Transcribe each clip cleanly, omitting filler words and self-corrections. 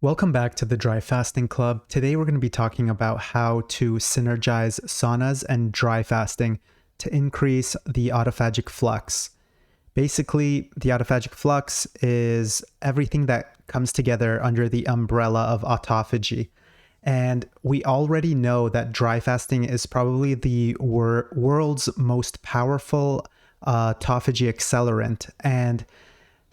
Welcome back to the Dry Fasting Club. Today we're going to be talking about how to synergize saunas and dry fasting to increase the autophagic flux. Basically, the autophagic flux is everything that comes together under the umbrella of autophagy. And we already know that dry fasting is probably the world's most powerful autophagy accelerant. And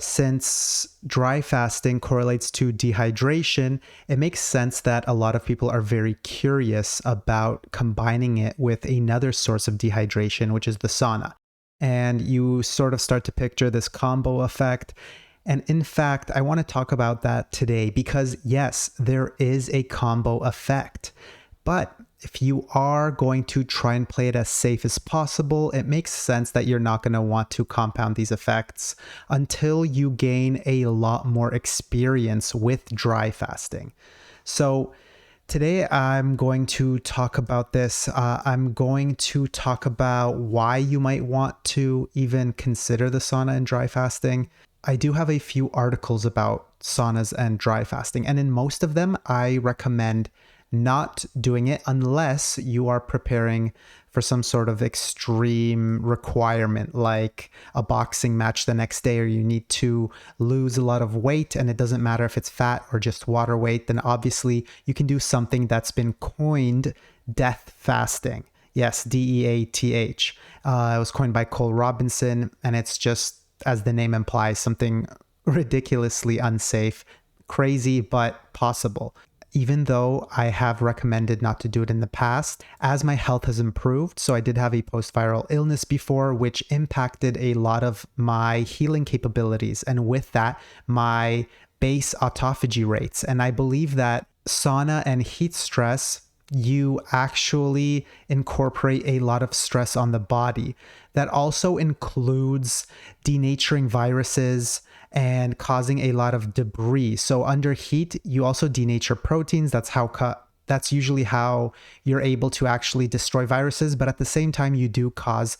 since dry fasting correlates to dehydration, it makes sense that a lot of people are very curious about combining it with another source of dehydration, which is the sauna. And you sort of start to picture this combo effect. And in fact, I want to talk about that today because yes, there is a combo effect. But if you are going to try and play it as safe as possible, it makes sense that you're not going to want to compound these effects until you gain a lot more experience with dry fasting. So today I'm going to talk about this. I'm going to talk about why you might want to even consider the sauna and dry fasting. I do have a few articles about saunas and dry fasting, and in most of them, I recommend not doing it unless you are preparing for some sort of extreme requirement like a boxing match the next day, or you need to lose a lot of weight and it doesn't matter if it's fat or just water weight. Then obviously you can do something that's been coined death fasting. Yes, DEATH. It was coined by Cole Robinson, and it's just, as the name implies, something ridiculously unsafe, crazy, but possible. Even though I have recommended not to do it in the past, as my health has improved. So I did have a post-viral illness before, which impacted a lot of my healing capabilities. And with that, my base autophagy rates. And I believe that sauna and heat stress, you actually incorporate a lot of stress on the body. That also includes denaturing viruses and causing a lot of debris. So under heat, you also denature proteins. That's usually how you're able to actually destroy viruses. But at the same time, you do cause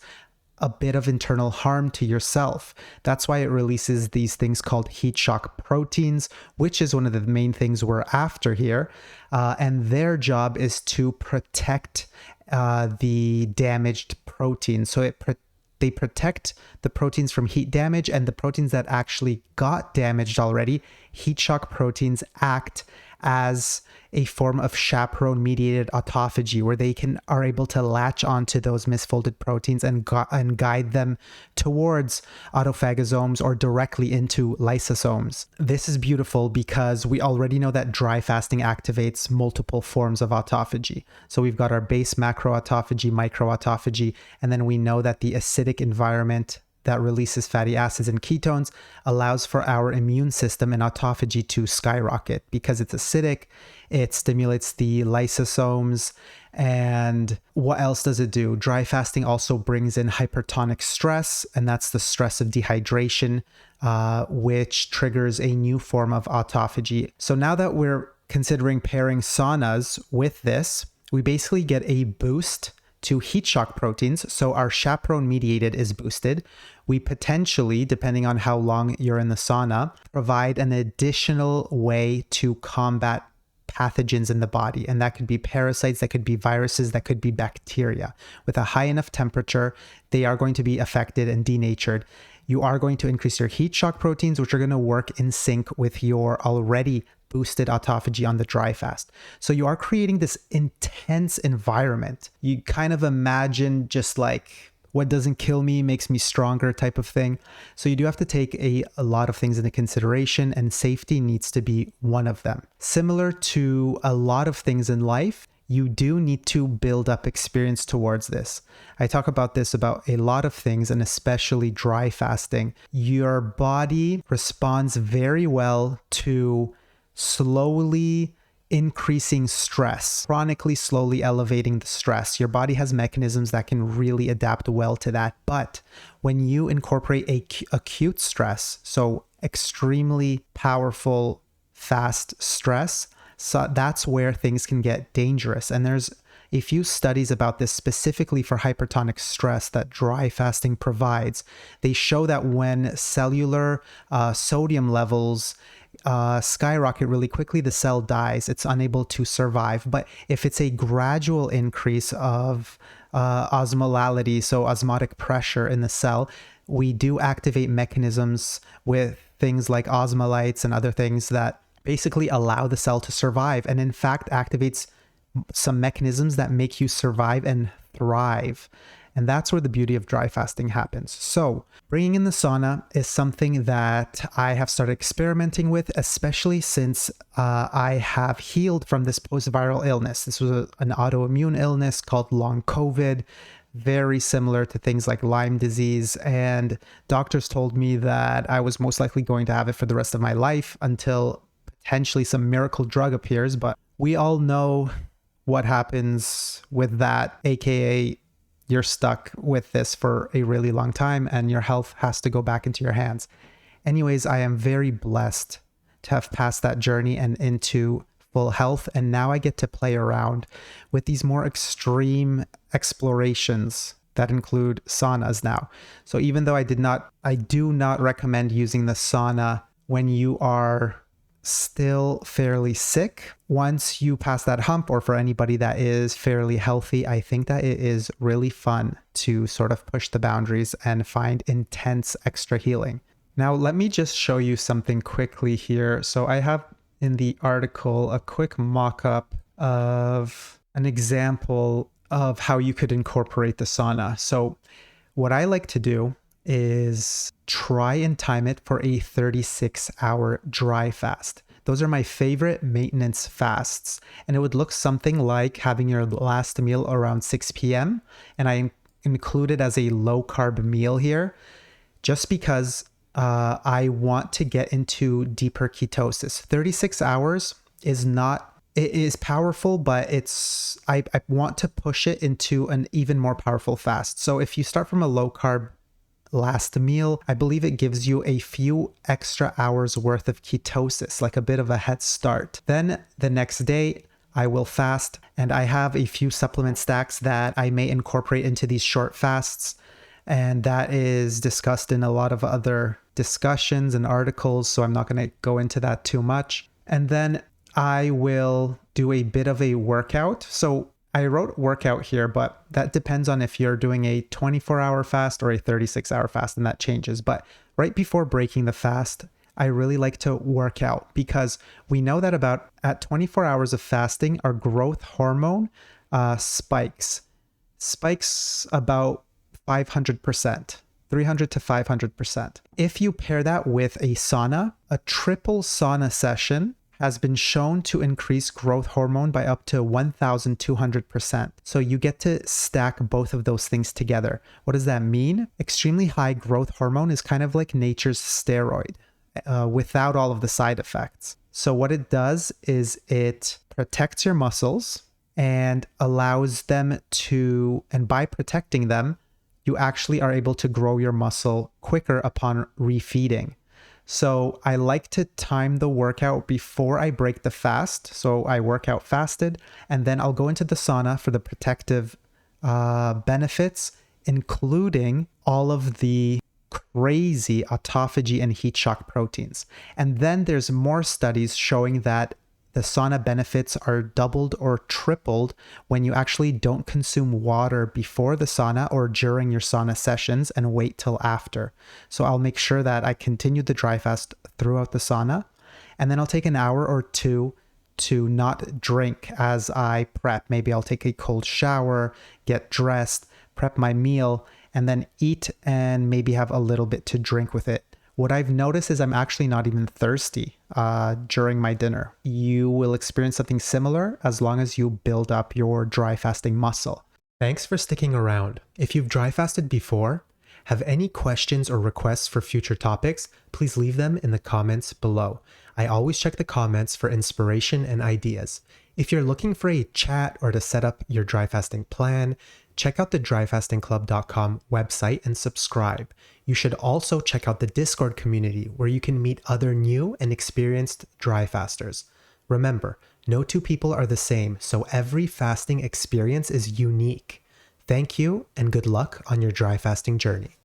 a bit of internal harm to yourself. That's why it releases these things called heat shock proteins, which is one of the main things we're after here. And their job is to protect the damaged protein. So they protect the proteins from heat damage, and the proteins that actually got damaged already, heat shock proteins act as a form of chaperone-mediated autophagy, where they are able to latch onto those misfolded proteins and guide them towards autophagosomes or directly into lysosomes. This is beautiful because we already know that dry fasting activates multiple forms of autophagy. So we've got our base macroautophagy, microautophagy, and then we know that the acidic environment that releases fatty acids and ketones allows for our immune system and autophagy to skyrocket because it's acidic. It stimulates the lysosomes. And what else does it do? Dry fasting also brings in hypertonic stress, and that's the stress of dehydration, which triggers a new form of autophagy. So now that we're considering pairing saunas with this, we basically get a boost to heat shock proteins. So our chaperone mediated is boosted. We potentially, depending on how long you're in the sauna, provide an additional way to combat pathogens in the body. And that could be parasites, that could be viruses, that could be bacteria. With a high enough temperature, they are going to be affected and denatured. You are going to increase your heat shock proteins, which are going to work in sync with your already boosted autophagy on the dry fast. So you are creating this intense environment. You kind of imagine just like what doesn't kill me makes me stronger type of thing. So you do have to take a lot of things into consideration, and safety needs to be one of them. Similar to a lot of things in life, you do need to build up experience towards this. I talk about this about a lot of things, and especially dry fasting. Your body responds very well to slowly increasing stress, chronically slowly elevating the stress. Your body has mechanisms that can really adapt well to that. But when you incorporate acute stress, so extremely powerful, fast stress, so that's where things can get dangerous. And there's a few studies about this specifically for hypertonic stress that dry fasting provides. They show that when cellular sodium levels skyrocket really quickly, the cell dies. It's unable to survive. But if it's a gradual increase of osmolality, so osmotic pressure in the cell, we do activate mechanisms with things like osmolytes and other things that basically allow the cell to survive, and in fact activates some mechanisms that make you survive and thrive. And that's where the beauty of dry fasting happens. So bringing in the sauna is something that I have started experimenting with, especially since I have healed from this post-viral illness. This was an autoimmune illness called long COVID, very similar to things like Lyme disease. And doctors told me that I was most likely going to have it for the rest of my life until potentially some miracle drug appears. But we all know what happens with that, aka you're stuck with this for a really long time and your health has to go back into your hands. Anyways, I am very blessed to have passed that journey and into full health. And now I get to play around with these more extreme explorations that include saunas now. So even though I do not recommend using the sauna when you are still fairly sick. Once you pass that hump, or for anybody that is fairly healthy, I think that it is really fun to sort of push the boundaries and find intense extra healing. Now, let me just show you something quickly here. So I have in the article a quick mock-up of an example of how you could incorporate the sauna. So what I like to do is try and time it for a 36-hour dry fast. Those are my favorite maintenance fasts. And it would look something like having your last meal around 6 p.m. And I include it as a low-carb meal here just because I want to get into deeper ketosis. 36 hours is not... It is powerful, but I want to push it into an even more powerful fast. So if you start from a low-carb last meal, I believe it gives you a few extra hours worth of ketosis, like a bit of a head start. Then the next day, I will fast, and I have a few supplement stacks that I may incorporate into these short fasts. And that is discussed in a lot of other discussions and articles, so I'm not going to go into that too much. And then I will do a bit of a workout. So I wrote workout here, but that depends on if you're doing a 24-hour fast or a 36-hour fast, and that changes. But right before breaking the fast, I really like to work out because we know that at 24 hours of fasting, our growth hormone spikes about 500%, 300 to 500%. If you pair that with a sauna, a triple sauna session has been shown to increase growth hormone by up to 1,200%. So you get to stack both of those things together. What does that mean? Extremely high growth hormone is kind of like nature's steroid without all of the side effects. So what it does is it protects your muscles and allows them to, and by protecting them, you actually are able to grow your muscle quicker upon refeeding. So I like to time the workout before I break the fast. So I work out fasted, and then I'll go into the sauna for the protective benefits, including all of the crazy autophagy and heat shock proteins. And then there's more studies showing that the sauna benefits are doubled or tripled when you actually don't consume water before the sauna or during your sauna sessions and wait till after. So I'll make sure that I continue the dry fast throughout the sauna, and then I'll take an hour or two to not drink as I prep. Maybe I'll take a cold shower, get dressed, prep my meal, and then eat and maybe have a little bit to drink with it. What I've noticed is I'm actually not even thirsty during my dinner. You will experience something similar as long as you build up your dry fasting muscle. Thanks for sticking around. If you've dry fasted before, have any questions or requests for future topics, please leave them in the comments below. I always check the comments for inspiration and ideas. If you're looking for a chat or to set up your dry fasting plan, check out the dryfastingclub.com website and subscribe. You should also check out the Discord community where you can meet other new and experienced dry fasters. Remember, no two people are the same, so every fasting experience is unique. Thank you and good luck on your dry fasting journey.